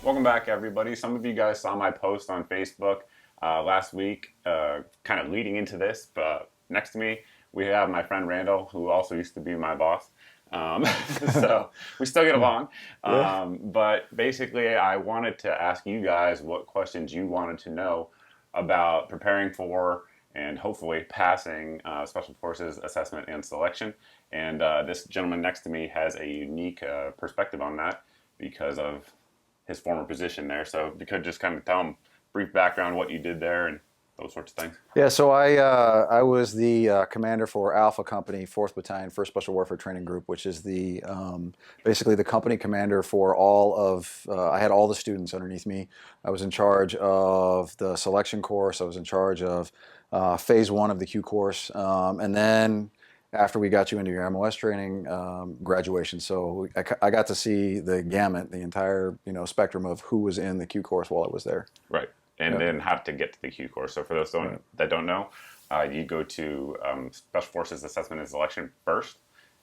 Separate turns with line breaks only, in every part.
Welcome back, everybody. Some of you guys saw my post on Facebook last week, kind of leading into this. But next to me, we have my friend Randall, who also used to be my boss. Um, so we still get along.
Yeah.
But basically, I wanted to ask you guys what questions you wanted to know about preparing for and hopefully passing Special Forces assessment and selection. And this gentleman next to me has a unique perspective on that because of his former position there. So if you could just kind of tell him brief background, what you did there, and those sorts of things.
Yeah, so I was the commander for Alpha Company, 4th Battalion, 1st Special Warfare Training Group, which is the basically the company commander for all of. I had all the students underneath me. I was in charge of the selection course. I was in charge of phase 1 of the Q course, and then after we got you into your MOS training, graduation. So I got to see the gamut, the entire spectrum of who was in the Q course while I was there.
Right. And
Yep.
then how to get to the Q course. So for those
Right.
that don't know, you go to Special Forces Assessment and Selection first,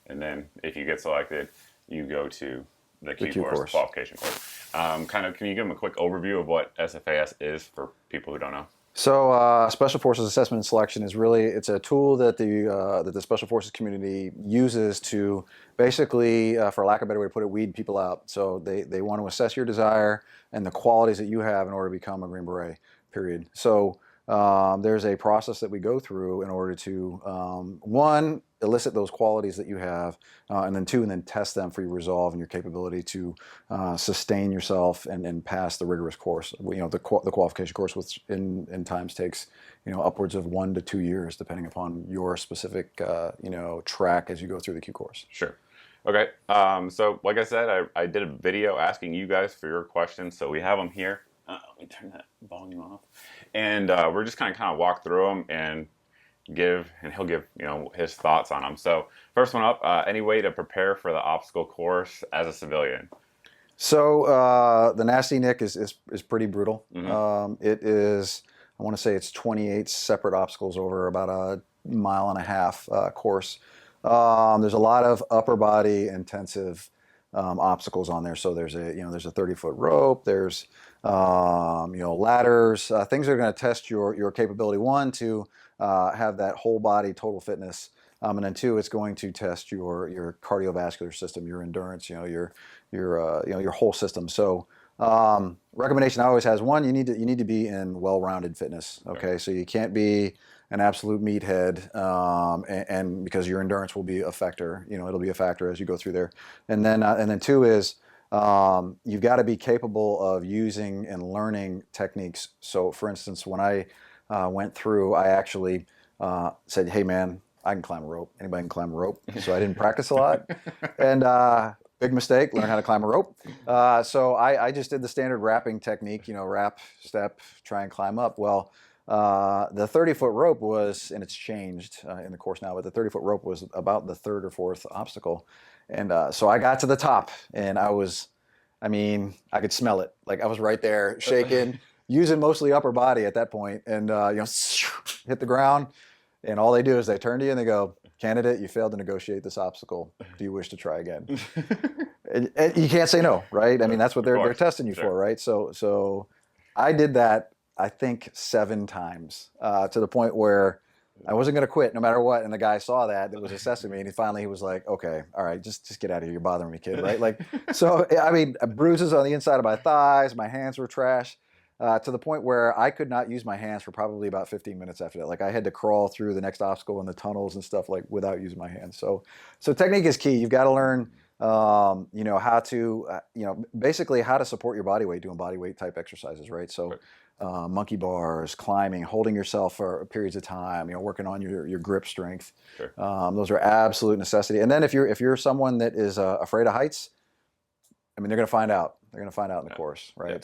and then if you get selected, you go to the Q
Q
course,
course.
qualification course. Can you give them a quick overview of what SFAS is for people who don't know?
So Special Forces Assessment and Selection is it's a tool that the Special Forces community uses to basically, for lack of a better way to put it, weed people out. So they want to assess your desire and the qualities that you have in order to become a Green Beret, period. So there's a process that we go through in order to, one, elicit those qualities that you have, and then two, and then test them for your resolve and your capability to sustain yourself and pass the rigorous course. The qualification course, which in times takes upwards of 1 to 2 years, depending upon your specific track as you go through the Q course.
Sure. Okay. So like I said, I did a video asking you guys for your questions, so we have them here. Let me turn that volume off, and we're just kind of walk through them and he'll give his thoughts on them. So first one up, any way to prepare for the obstacle course as a civilian?
So the Nasty Nick is pretty brutal.
Mm-hmm.
It is, I want to say it's 28 separate obstacles over about a 1.5 mile course. There's a lot of upper body intensive obstacles on there. So there's a 30-foot rope. There's ladders, things that are going to test your capability. One, to have that whole body total fitness, and then two, it's going to test your cardiovascular system, your endurance, your whole system. So recommendation I always has, one, you need to be in well-rounded fitness. Okay, so you can't be an absolute meathead, and because your endurance will be a factor. It'll be a factor as you go through there. And then two is, you've got to be capable of using and learning techniques. So for instance, when I went through, I actually said, hey man, I can climb a rope. Anybody can climb a rope. So I didn't practice a lot. And big mistake, learn how to climb a rope. So I just did the standard rapping technique, rap, step, try and climb up. Well, the 30-foot rope was, and it's changed in the course now, but the 30-foot rope was about the 3rd or 4th obstacle. And so I got to the top, and I could smell it. Like I was right there shaking, using mostly upper body at that point, and hit the ground. And all they do is they turn to you and they go, "Candidate, you failed to negotiate this obstacle. Do you wish to try again?" and you can't say no, right? I mean, that's what they're testing you for, right? So I did that, I think 7 times, to the point where I wasn't going to quit no matter what. And the guy saw that was assessing me, and he was like, "Okay, all right, just get out of here. You're bothering me, kid." Right? Like, so I mean, bruises on the inside of my thighs, my hands were trash, to the point where I could not use my hands for probably about 15 minutes after that. Like I had to crawl through the next obstacle in the tunnels and stuff like without using my hands. So technique is key. You've got to learn, how to, basically how to support your body weight, doing body weight type exercises, right? So monkey bars, climbing, holding yourself for periods of time, working on your grip strength.
Sure.
Those are absolute necessity. And then if you're someone that is afraid of heights, I mean, they're going to find out. They're going to find out in the course, right?
Yeah.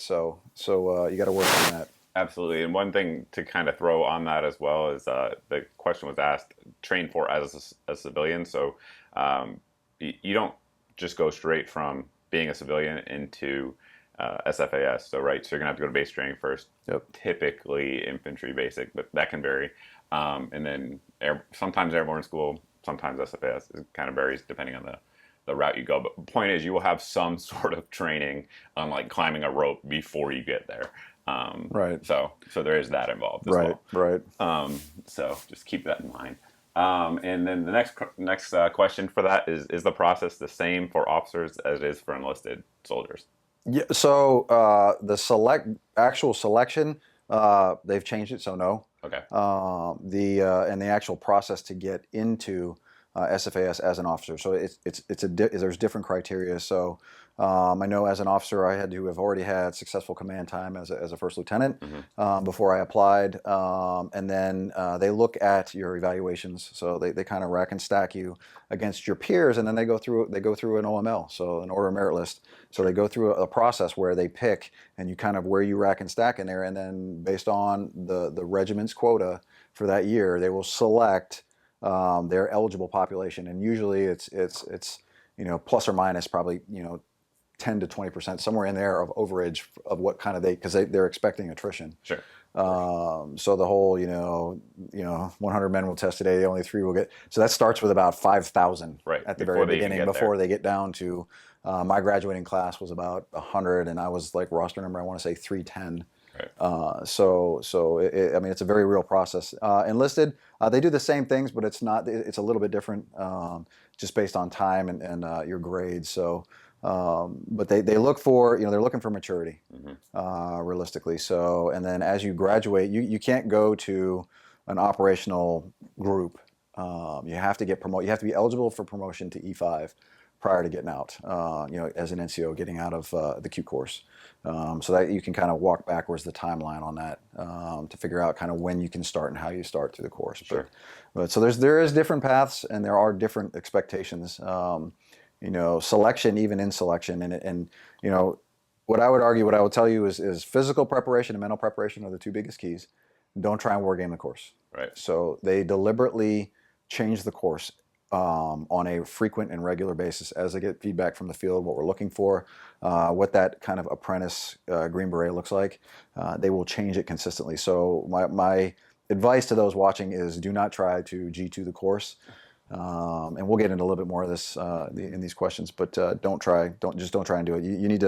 So you got to work on that.
Absolutely. And one thing to kind of throw on that as well is the question was asked, train for as a civilian. So you don't just go straight from being a civilian into SFAS. So you're going to have to go to basic training first.
Yep.
Typically infantry basic, but that can vary. And then sometimes airborne school, sometimes SFAS. It kind of varies depending on the route you go. But the point is, you will have some sort of training on like climbing a rope before you get there.
Right.
So there is that involved as
Right.
well.
Right.
So just keep that in mind. And then the next question for that is the process the same for officers as it is for enlisted soldiers?
Yeah. So the actual selection, they've changed it. So no.
Okay.
And the actual process to get into SFAS as an officer. So there's different criteria. So I know as an officer, I had to have already had successful command time as a first lieutenant before I applied, and then they look at your evaluations. So they kind of rack and stack you against your peers, and then they go through an OML, so an order of merit list. So they go through a process where they pick, and you kind of where you rack and stack in there, and then based on the regiment's quota for that year, they will select their eligible population, and usually it's plus or minus probably 10 to 20%, somewhere in there of overage of what kind of because they're expecting attrition.
Sure.
So the whole 100 men will test today, only 3 will get. So that starts with about 5,000 at the very beginning before they get down to. My graduating class was about 100, and I was like roster number, I want to say 310.
Right.
I mean, it's a very real process. Enlisted, they do the same things, but it's a little bit different, just based on time and your grades. So, but they look for, they're looking for maturity, realistically. So, and then as you graduate, you can't go to an operational group. You have to get promoted. You have to be eligible for promotion to E5 prior to getting out, as an NCO getting out of the Q course. So that you can kind of walk backwards the timeline on that to figure out kind of when you can start and how you start through the course.
Sure.
But so there is different paths, and there are different expectations. Selection, even in selection, and what I would argue, what I would tell you is physical preparation and mental preparation are the 2 biggest keys. Don't try and war game the course.
Right.
So they deliberately change the course on a frequent and regular basis as they get feedback from the field, what we're looking for, what that kind of apprentice Green Beret looks like. They will change it consistently. So my advice to those watching is do not try to G2 the course. And we'll get into a little bit more of this in these questions, but don't try and do it. You need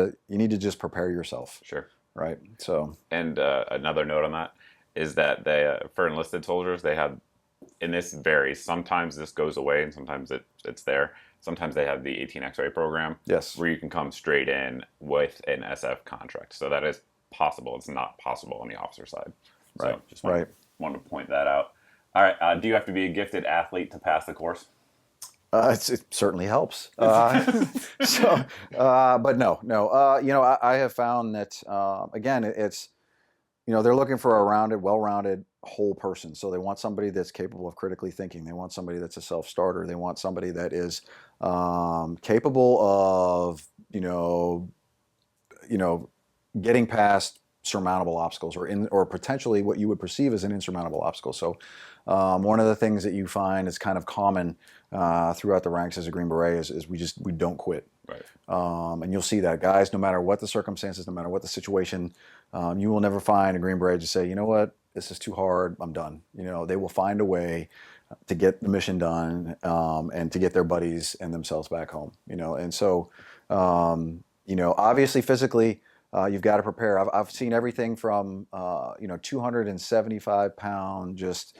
to just prepare yourself.
Sure.
Right. So.
And another note on that is that they for enlisted soldiers they have. And this varies. Sometimes this goes away, and sometimes it's there. Sometimes they have the 18 X-ray program,
yes,
where you can come straight in with an SF contract. So that is possible. It's not possible on the officer side.
Right.
So just wanted to point that out. All right. Do you have to be a gifted athlete to pass the course?
It certainly helps. But no. I have found that again, it's they're looking for a rounded, well-rounded whole person. So they want somebody that's capable of critically thinking. They want somebody that's a self-starter. They want somebody that is capable of, getting past surmountable obstacles or potentially what you would perceive as an insurmountable obstacle. So one of the things that you find is kind of common throughout the ranks as a Green Beret is we don't quit.
Right.
And you'll see that, guys, no matter what the circumstances, no matter what the situation, you will never find a Green Beret to say, you know what, this is too hard, I'm done. They will find a way to get the mission done and to get their buddies and themselves back home. And so, obviously physically, you've got to prepare. I've seen everything from 275-pound just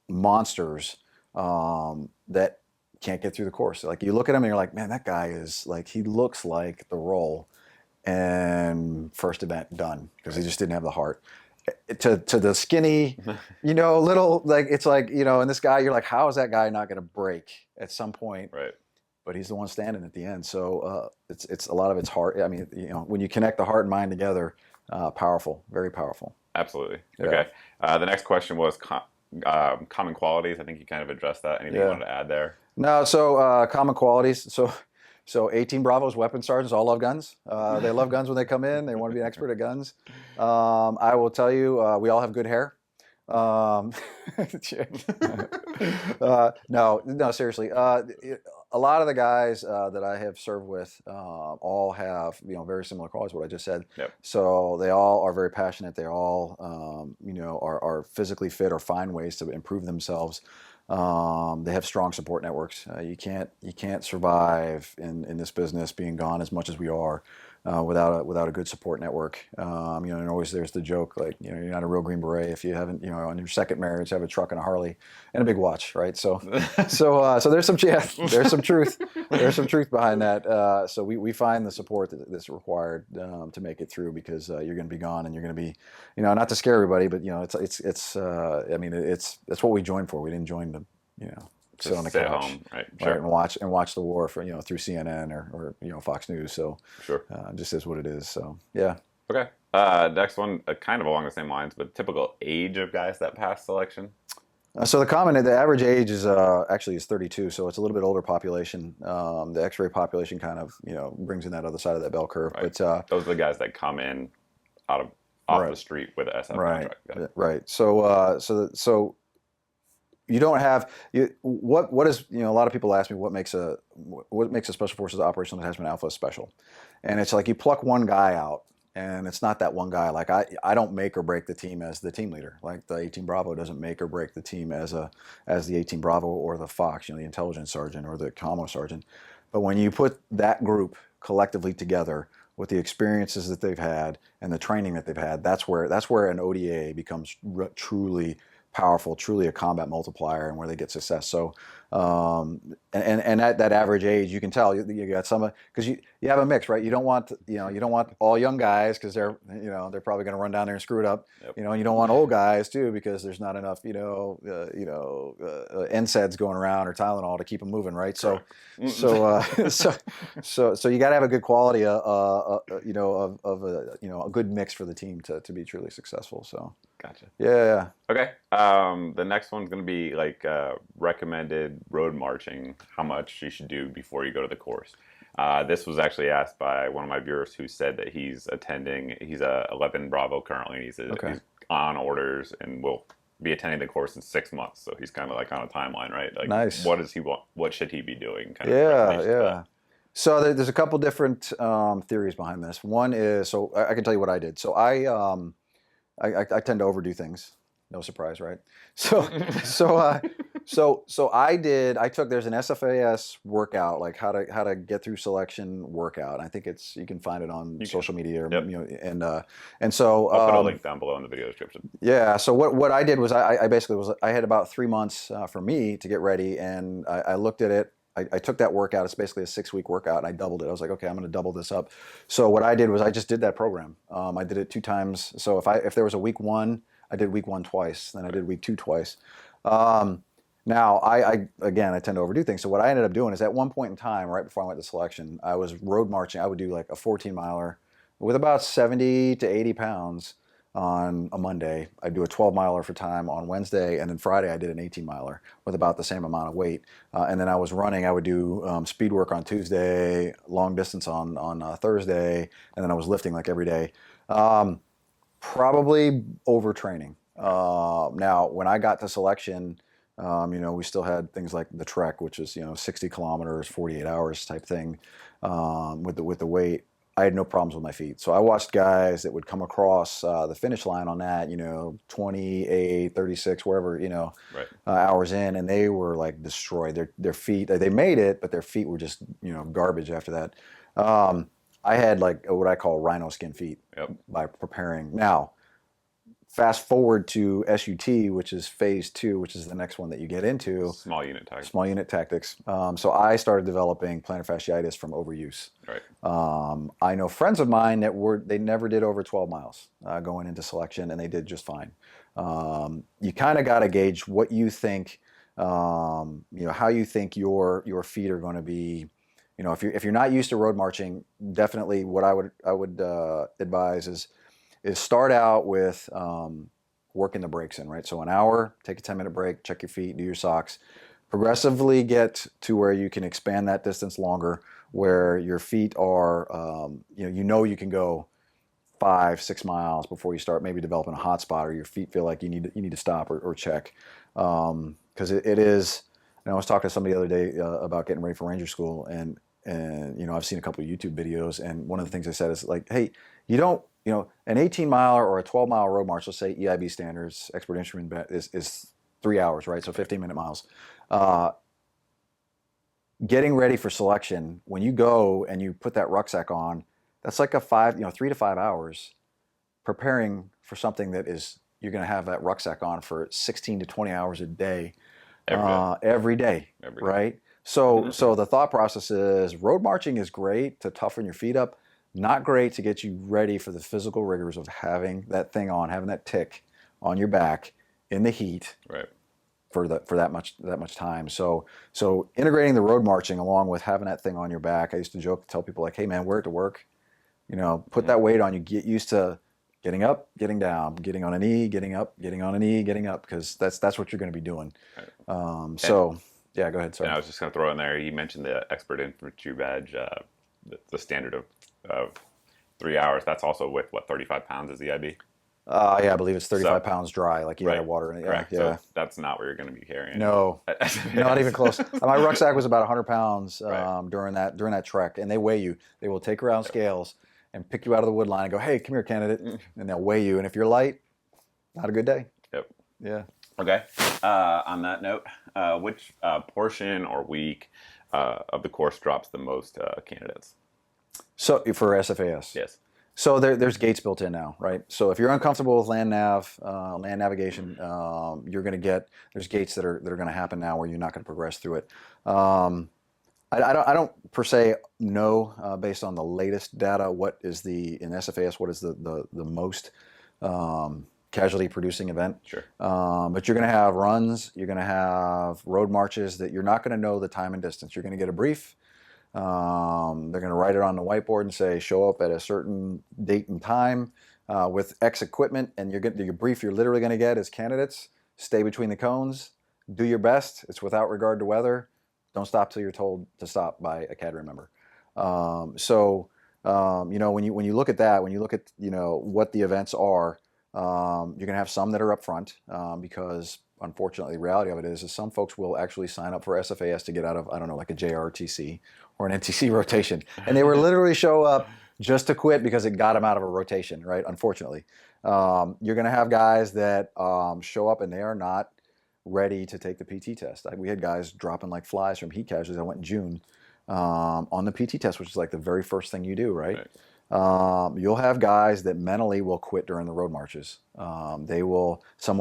monsters that can't get through the course. Like you look at him and you're like, man, that guy is like, he looks like the role, and first event done because he just didn't have the heart. To the skinny, little, like it's like, and this guy, you're like, how is that guy not going to break at some point?
Right.
But he's the one standing at the end. So it's a lot of it's heart. I mean, when you connect the heart and mind together, powerful, very powerful.
Absolutely.
Yeah.
Okay. The next question was common qualities. I think you kind of addressed that. Anything you wanted to add there?
No. So common qualities. So 18 Bravo's weapon sergeants all love guns. They love guns when they come in. They want to be an expert at guns. I will tell you, we all have good hair. No, seriously. A lot of the guys that I have served with all have very similar qualities to what I just said.
Yep.
So they all are very passionate. They all are physically fit or find ways to improve themselves. They have strong support networks. You can't survive in this business being gone as much as we are without a good support network. And always there's the joke like, you're not a real Green Beret if you haven't, on your second marriage, have a truck and a Harley and a big watch, right? So there's some there's some truth behind that. So we find the support that's required to make it through, because you're going to be gone and you're going to be, not to scare everybody, but it's what we joined for. We didn't join to sit on the couch,
home, right? Sure.
and watch the war for through CNN or Fox News. So
sure,
just is what it is. So yeah.
Okay. Next one, kind of along the same lines, but typical age of guys that pass selection.
So the average age is actually 32, so it's a little bit older population. The X-ray population kind of brings in that other side of that bell curve.
Right.
But
those are the guys that come in off
right.
the street with an SF
right.
contract.
Right. So you don't have what is a lot of people ask me what makes a Special Forces Operational Detachment Alpha special, and it's like you pluck one guy out. And it's not that one guy. Like I don't make or break the team as the team leader. Like the 18 Bravo doesn't make or break the team as the 18 Bravo or the Fox, the intelligence sergeant or the commo sergeant. But when you put that group collectively together with the experiences that they've had and the training that they've had, that's where an ODA becomes truly powerful, truly a combat multiplier, and where they get success. So, and at that average age, you can tell you got some, because you have a mix, right? You don't want all young guys, because they're probably going to run down there and screw it up.
Yep.
And you don't want old guys too, because there's not enough NSAIDs going around or Tylenol to keep them moving, right? So you got to have a good quality of a good mix for the team to be truly successful. So
gotcha.
Yeah.
Okay. The next one's going to be like recommended road marching, how much you should do before you go to the course. This was actually asked by one of my viewers who said that he's attending. He's a 11 Bravo currently. He's on orders and will be attending the course in 6 months. So he's kind of like on a timeline, right? Like,
nice.
What does he want? What should he be doing?
Yeah. So there's a couple different theories behind this. One is, so I can tell you what I did. So I tend to overdo things. No surprise, right? There's an SFAS workout, like how to get through selection workout. I think you can find it on social media, or, and so
I'll put a link down below in the video description.
Yeah. So what I did was I had about 3 months for me to get ready, and I looked at it. I took that workout. It's basically a 6-week workout, and I doubled it. I was like, okay, I'm going to double this up. So what I did was I just did that program. I did it 2 times. So if there was a week 1, I did week 1 twice. Then I did week 2 twice. Now I tend to overdo things. So what I ended up doing is, at one point in time, right before I went to selection, I was road marching. I would do like a 14-miler with about 70 to 80 pounds on a Monday. I'd do a 12-miler for time on Wednesday, and then Friday I did an 18-miler with about the same amount of weight. And then I was running. I would do speed work on Tuesday, long distance on Thursday, and then I was lifting like every day. Probably overtraining. Now, when I got to selection, we still had things like the trek, which is 60 kilometers, 48 hours type thing, with the weight. I had no problems with my feet. So I watched guys that would come across the finish line on that, 28, 36, wherever, hours in, and they were like destroyed. Their feet, they made it, but their feet were just, garbage after that. I had like what I call rhino skin feet by preparing. Now, fast forward to SUT, which is phase 2, which is the next one that you get into.
Small unit tactics.
So I started developing plantar fasciitis from overuse.
Right.
I know friends of mine that they never did over 12 miles going into selection, and they did just fine. You kind of got to gauge what you think, how you think your feet are going to be. If you're not used to road marching, definitely what I would advise is start out with working the brakes in, right? So an hour, take a 10-minute break, check your feet, do your socks. Progressively get to where you can expand that distance longer, where your feet are, you can go 5-6 miles before you start maybe developing a hot spot, or your feet feel like you need to stop or check. Because it is, I was talking to somebody the other day about getting ready for Ranger School, and I've seen a couple of YouTube videos, and one of the things they said is like, hey, you don't, an 18-mile or a 12-mile road march, let's say EIB standards, expert instrument is 3 hours, right? So 15-minute miles. Getting ready for selection, when you go and you put that rucksack on, that's like a 3 to 5 hours preparing for something that is, you're going to have that rucksack on for 16 to 20 hours a day, every day, right? So the thought process is road marching is great to toughen your feet up, not great to get you ready for the physical rigors of having that thing on, having that tick on your back in the heat.
Right.
For that much time. So integrating the road marching along with having that thing on your back. I used to tell people like, hey man, wear it to work. Put that weight on. You get used to getting up, getting down, getting on a knee, getting up, getting on a knee, getting up, because that's what you're going to be doing. Right. Yeah, go ahead. Sorry.
And I was just going to throw in there. You mentioned the expert infantry badge, the standard of 3 hours. That's also with 35 pounds is the IB.
Yeah, I believe it's 35 pounds dry, like you had water in it.
Correct.
Yeah.
So that's not what you're going to be carrying.
No, not even close. My rucksack was about 100 pounds during that trek, and they weigh you. They will take around scales and pick you out of the wood line and go, hey, come here, candidate, and they'll weigh you. And if you're light, not a good day.
Yep.
Yeah.
Okay. On that note, which portion or week of the course drops the most candidates?
So for SFAS?
Yes.
So there's gates built in now, right? So if you're uncomfortable with land navigation, you're going to there's gates that are going to happen now where you're not going to progress through it. I don't per se know based on the latest data what is in SFAS what is the most casualty producing event.
Sure.
But you're going to have runs, you're going to have road marches that you're not going to know the time and distance. You're going to get a brief. They're going to write it on the whiteboard and say, show up at a certain date and time with X equipment, and your brief you're literally going to get is candidates, stay between the cones, do your best. It's without regard to weather. Don't stop till you're told to stop by a cadre member. When you look at that, when you look at what the events are, you're going to have some that are up front because unfortunately the reality of it is some folks will actually sign up for SFAS to get out of, I don't know, like a JRTC or an NTC rotation. And they will literally show up just to quit because it got them out of a rotation, right? Unfortunately. You're going to have guys that show up and they are not ready to take the PT test. We had guys dropping like flies from heat casualties. I went in June on the PT test, which is like the very first thing you do, right? You'll have guys that mentally will quit during the road marches. Someone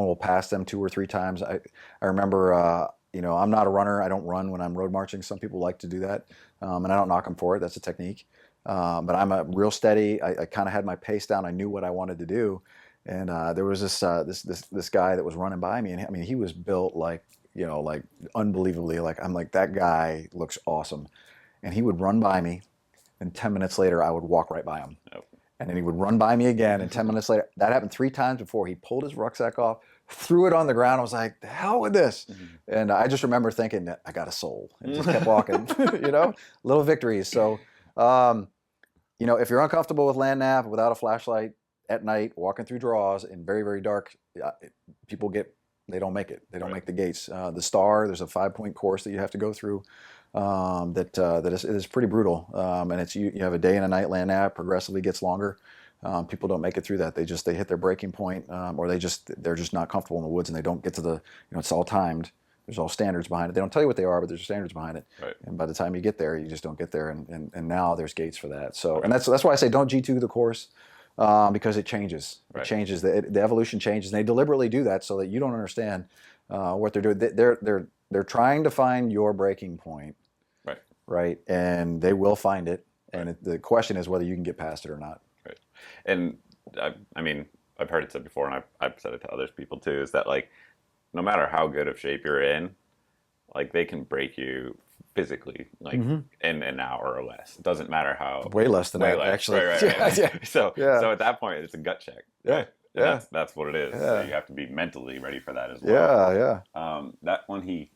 will pass them 2 or 3 times. I remember, I'm not a runner. I don't run when I'm road marching. Some people like to do that, and I don't knock them for it. That's a technique. But I'm a real steady. I kind of had my pace down. I knew what I wanted to do, and there was this guy that was running by me, and I mean he was built like unbelievably. Like I'm like, that guy looks awesome, and he would run by me. And 10 minutes later, I would walk right by him. Yep. And then he would run by me again. And 10 minutes later, that happened 3 times before. He pulled his rucksack off, threw it on the ground. I was like, the hell with this? Mm-hmm. And I just remember thinking, I got a soul. And just kept walking, little victories. So, if you're uncomfortable with land nav without a flashlight at night, walking through draws in very, very dark, people they don't make it. They don't make the gates. The STAR, there's a 5-point course that you have to go through. That is pretty brutal, and it's you have a day and a night land nav progressively gets longer. People don't make it through that. They hit their breaking point, or they're just not comfortable in the woods, and they don't get to the it's all timed. There's all standards behind it. They don't tell you what they are, but there's standards behind it. Right. And by the time you get there, you just don't get there. And now there's gates for that. So and that's why I say don't G2 the course. Because it changes. Right. It changes. The evolution changes, and they deliberately do that so that you don't understand what they're doing. They're trying to find your breaking point. Right, and they will find it, and the question is whether you can get past it or not.
Right, and I mean, I've heard it said before, and I've said it to other people too, is that like, no matter how good of shape you're in, like they can break you physically, like in an hour or less. It doesn't matter how.
Way less than that, actually.
Right. Yeah. So at that point, it's a gut check. Right? Yeah. That's what it is. Yeah. So you have to be mentally ready for that as well.
Yeah.
That one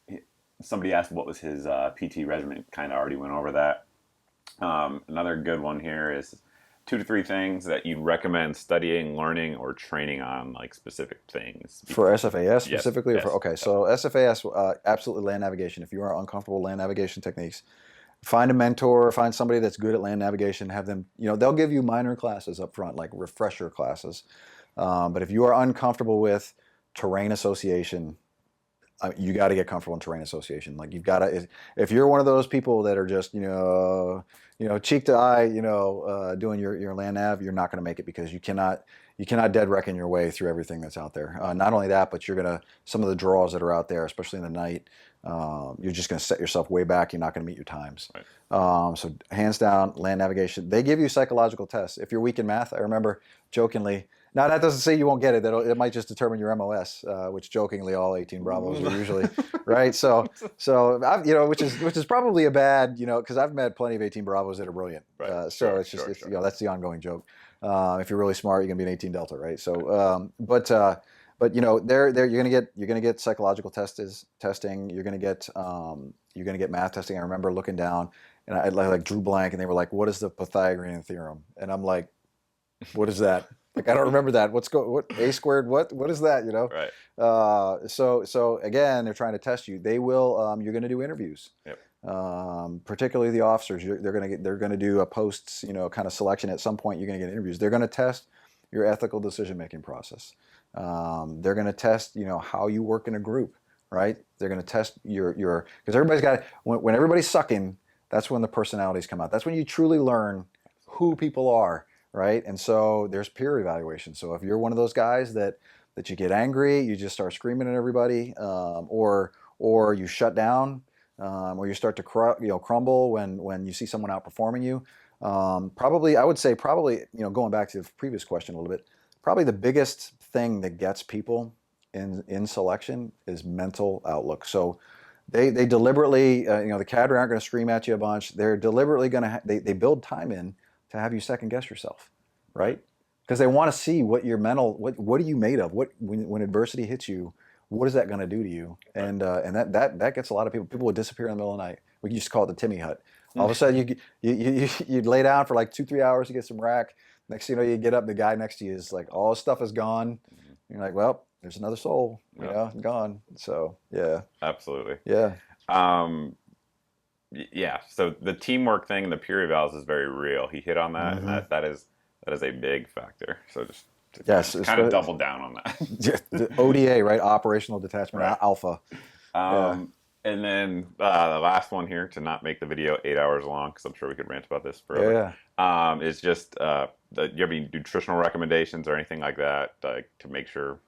somebody asked what was his PT regimen. Kind of already went over that. Another good one here is 2 to 3 things that you'd recommend studying, learning, or training on, like specific things.
For SFAS specifically?
Yes.
Okay, so SFAS, absolutely land navigation. If you are uncomfortable with land navigation techniques, find a mentor, find somebody that's good at land navigation, have them, they'll give you minor classes up front, like refresher classes. But if you are uncomfortable with terrain association, you got to get comfortable in terrain association. Like you've got to, if you're one of those people that are just, cheek to eye, doing your land nav, you're not going to make it because you cannot dead reckon your way through everything that's out there. Not only that, but some of the draws that are out there, especially in the night, you're just going to set yourself way back. You're not going to meet your times.
Right.
So hands down, land navigation. They give you psychological tests. If you're weak in math, I remember jokingly. Now that doesn't say you won't get it. It might just determine your MOS, which jokingly all 18 Bravos are usually, right? So which is probably a bad, because I've met plenty of 18 Bravos that are brilliant.
Right.
So it's just that's the ongoing joke. If you're really smart, you're gonna be an 18 Delta, right? So, but you're gonna get psychological testing. You're gonna get math testing. I remember looking down and I like drew blank, and they were like, "What is the Pythagorean theorem?" And I'm like, "What is that?" Like I don't remember that. What a squared? What is that?
Right.
So again, they're trying to test you. They will. You're going to do interviews.
Yep.
Particularly the officers. They're going to do a posts. Kind of selection. At some point, you're going to get interviews. They're going to test your ethical decision making process. They're going to test. How you work in a group. Right. They're going to test your because everybody's got when everybody's sucking. That's when the personalities come out. That's when you truly learn who people are. Right, and so there's peer evaluation. So if you're one of those guys that you get angry, you just start screaming at everybody, or you shut down, or you start to crumble when you see someone outperforming you. I would say going back to the previous question a little bit, probably the biggest thing that gets people in selection is mental outlook. So they deliberately, the cadre aren't going to scream at you a bunch. They're deliberately going to they build time in to have you second guess yourself, right? Because they want to see what your what are you made of? When adversity hits you, what is that going to do to you? And that gets a lot of people. People would disappear in the middle of the night. We used to call it the Timmy hut. All of a sudden you'd lay down for like 2-3 hours to get some rack. Next thing you know, you get up, the guy next to you is like all his stuff is gone. You're like, well, there's another soul, gone. So yeah,
Absolutely.
yeah.
Yeah, so the teamwork thing and the peer evals is very real. He hit on that,
Mm-hmm.
and that is a big factor. So just
Yes,
kind of double down on that.
The ODA, right? Operational Detachment
Right.
Alpha.
And then the last one here, to not make the video 8 hours long, because I'm sure we could rant about this forever. Is just do you have any nutritional recommendations or anything like that, like to make sure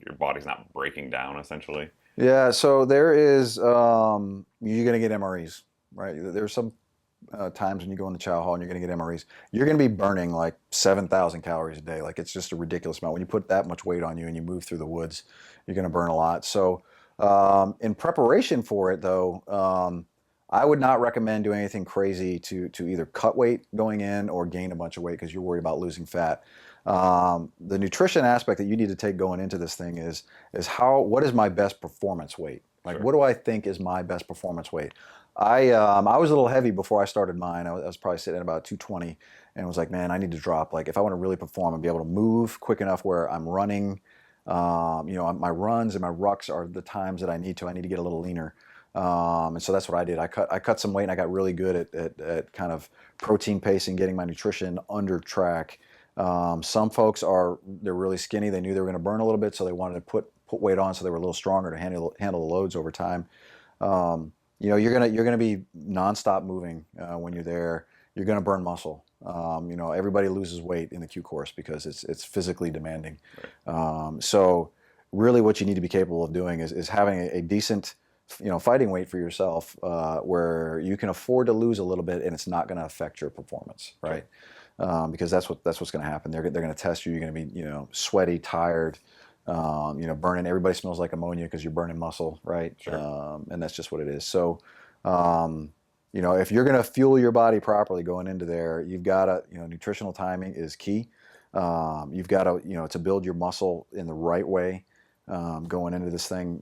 your body's not breaking down, essentially?
Yeah. So there is you're going to get MREs, right? There's some times when you go in the chow hall and you're going to get MREs. You're going to be burning like 7,000 calories a day. Like it's just a ridiculous amount. When you put that much weight on you and you move through the woods, you're going to burn a lot. So in preparation for it, though, I would not recommend doing anything crazy to either cut weight going in or gain a bunch of weight because you're worried about losing fat. The nutrition aspect that you need to take going into this thing is what is my best performance weight? Like,
Sure.
what do I think is my best performance weight? I was a little heavy before I started mine. I was probably sitting at about 220 and was like, man, I need to drop. Like, if I want to really perform and be able to move quick enough where I'm running, my runs and my rucks are the times that I need to get a little leaner. And so that's what I did. I cut some weight and I got really good at kind of protein pacing, getting my nutrition under track. Some folks they're really skinny. They knew they were going to burn a little bit, so they wanted to put weight on, so they were a little stronger to handle the loads over time. You're gonna be nonstop moving when you're there. You're gonna burn muscle. Everybody loses weight in the Q course because it's physically demanding.
Right.
So really, what you need to be capable of doing is having a decent fighting weight for yourself where you can afford to lose a little bit and it's not going to affect your performance, right? Because that's what's going to happen. They're going to test you. You're going to be sweaty, tired, burning. Everybody smells like ammonia because you're burning muscle, right?
Sure.
And that's just what it is. So if you're going to fuel your body properly going into there, you've got to nutritional timing is key. You've got to build your muscle in the right way. Going into this thing,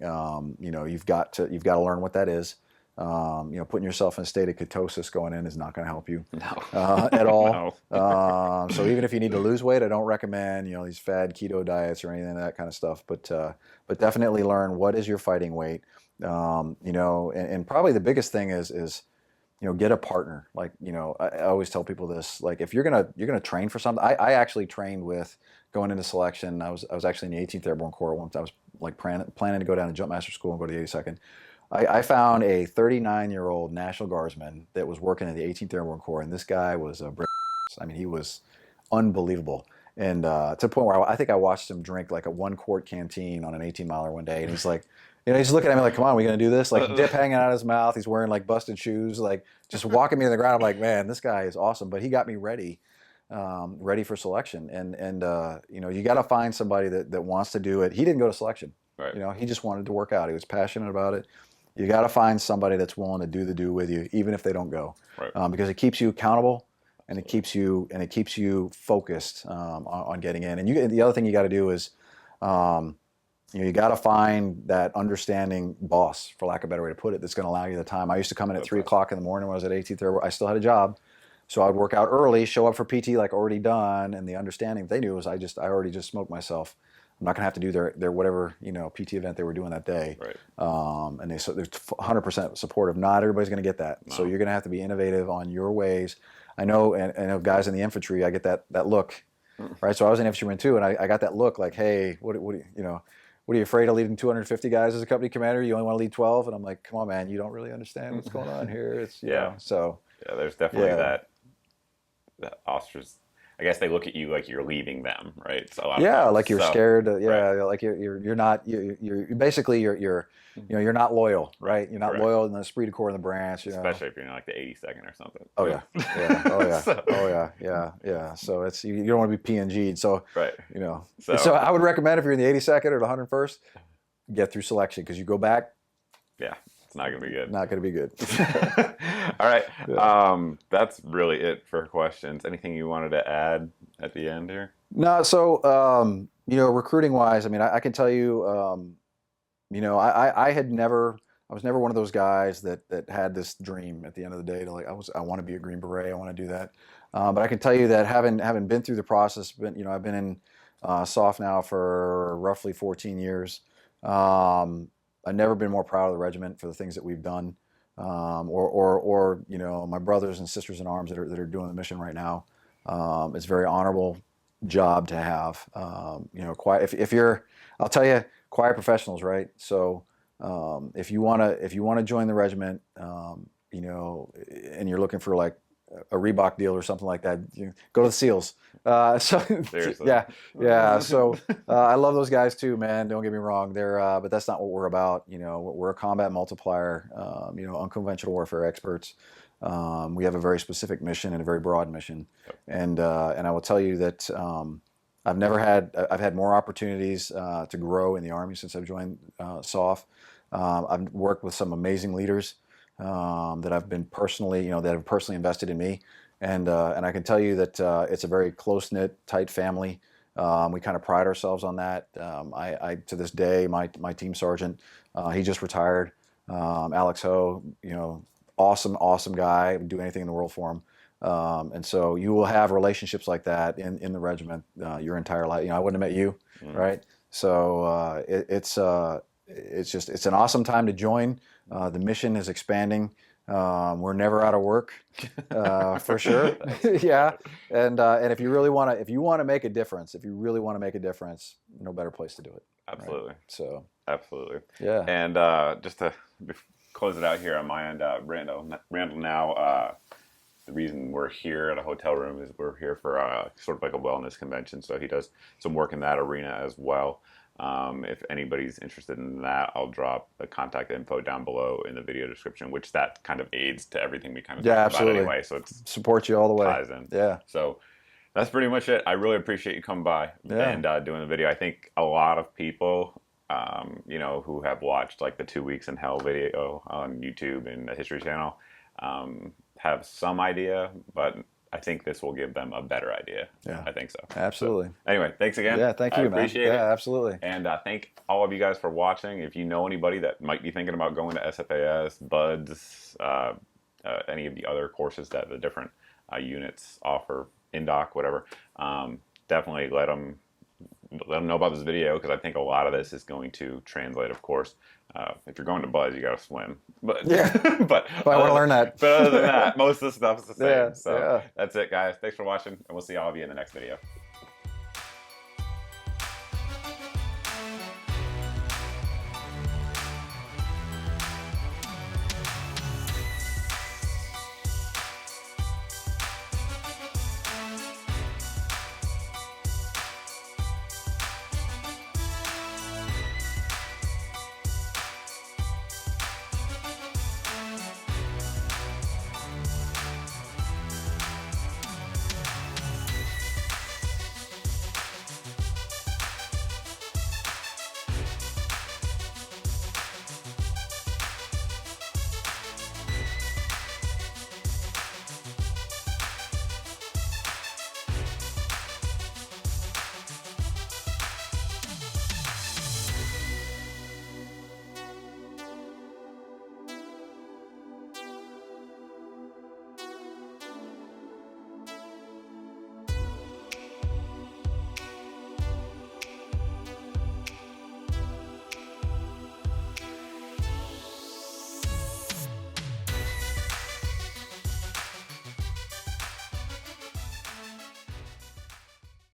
you've got to learn what that is. Putting yourself in a state of ketosis going in is not going to help you at all.
No.
So even if you need to lose weight, I don't recommend these fad keto diets or anything of that kind of stuff. But definitely learn what is your fighting weight. And probably the biggest thing is get a partner. Like, I always tell people this, like, if you're gonna train for something, I actually trained with going into selection. I was actually in the 18th Airborne Corps once. I was like planning to go down to jump master school and go to the 82nd. I found a 39-year-old National Guardsman that was working in the 18th Airborne Corps, and this guy was a I mean, he was unbelievable. And to the point where I think I watched him drink like a 1 quart canteen on an 18-miler one day, and he's like, he's looking at me like, "Come on, we gonna do this?" Like dip hanging out of his mouth. He's wearing like busted shoes, like just walking me to the ground. I'm like, man, this guy is awesome. But he got me ready for selection. And you got to find somebody that wants to do it. He didn't go to selection.
Right.
He just wanted to work out. He was passionate about it. You got to find somebody that's willing to do the do with you, even if they don't go,
Right.
because it keeps you accountable. And it keeps you focused on getting in. And the other thing you got to do is, you got to find that understanding boss, for lack of a better way to put it, that's going to allow you the time. I used to come in at 3 o'clock in the morning when I was at 18th Airborne. I still had a job, so I'd work out early, show up for PT like already done, and the understanding they knew was I already just smoked myself. I'm not going to have to do their whatever PT event they were doing that day.
Right.
And they're 100% supportive. Not everybody's going to get that, so you're going to have to be innovative on your ways. I know, and I know guys in the infantry, I get that look, right? So I was an infantryman too, and I got that look like, hey, what are you afraid of leading 250 guys as a company commander? You only want to lead 12? And I'm like, come on, man, you don't really understand what's going on here. It's so
yeah, there's definitely that officers. I guess they look at you like you're leaving them, right? So
like you're scared.
Right.
Like you're not. You're basically you're not loyal, right? You're not loyal in the esprit de corps in the branch.
Especially if you're in like the 82nd or something.
Oh yeah, oh yeah, yeah. So it's you don't want to be PNG'd. So
right,
So I would recommend if you're in the 82nd or the 101st, get through selection, because you go back.
Yeah, it's not gonna be good.
Not gonna be good.
All right. Yeah. That's really it for questions. Anything you wanted to add at the end here?
No. So recruiting wise, I mean, I can tell you, I was never one of those guys that had this dream at the end of the day to I want to be a Green Beret. I want to do that. But I can tell you that having been through the process, I've been in SOF now for roughly 14 years. I've never been more proud of the regiment for the things that we've done, or my brothers and sisters in arms that are doing the mission right now. It's a very honorable job to have. Quiet. If you're, I'll tell you, quiet professionals, right? So if you wanna join the regiment, and you're looking for like a Reebok deal or something like that, go to the SEALs.
Seriously.
Yeah. So I love those guys too, man. Don't get me wrong. But that's not what we're about. We're a combat multiplier. Unconventional warfare experts. We have a very specific mission and a very broad mission.
Yep.
And I will tell you that I've had more opportunities to grow in the Army since I've joined SOF. I've worked with some amazing leaders that I've been personally, that have personally invested in me. And I can tell you that it's a very close-knit, tight family. We kind of pride ourselves on that. I to this day, my team sergeant, he just retired. Alex Ho, awesome guy. Would do anything in the world for him. And so you will have relationships like that in the regiment your entire life. I wouldn't have met you, right? So it's an awesome time to join. The mission is expanding. We're never out of work, for sure. Yeah, and if you really want to make a difference, no better place to do it.
Absolutely.
Right? So
absolutely.
Yeah.
And just to close it out here on my end, Randall now. The reason we're here at a hotel room is we're here for sort of like a wellness convention. So he does some work in that arena as well. If anybody's interested in that, I'll drop the contact info down below in the video description, which that kind of aids to everything we kind of talked about anyway. So it
supports you all the way.
Ties in.
Yeah.
So that's pretty much it. I really appreciate you coming by and doing the video. I think a lot of people, who have watched like the 2 Weeks in Hell video on YouTube and the History Channel, have some idea, but I think this will give them a better idea. Yeah, I think so.
Absolutely.
So, anyway, thanks again.
Yeah, thank you,
man. Appreciate it.
Yeah, absolutely.
And thank all of you guys for watching. If you know anybody that might be thinking about going to SFAS, BUDS, any of the other courses that the different units offer, INDOC, whatever, definitely let them let them know about this video, because I think a lot of this is going to translate, of course. If you're going to Buzz, you got to swim. But
Yeah.
but
I want to learn that.
But other than that, most of the stuff is the same.
Yeah,
So
yeah.
that's it, guys. Thanks for watching, and we'll see all of you in the next video.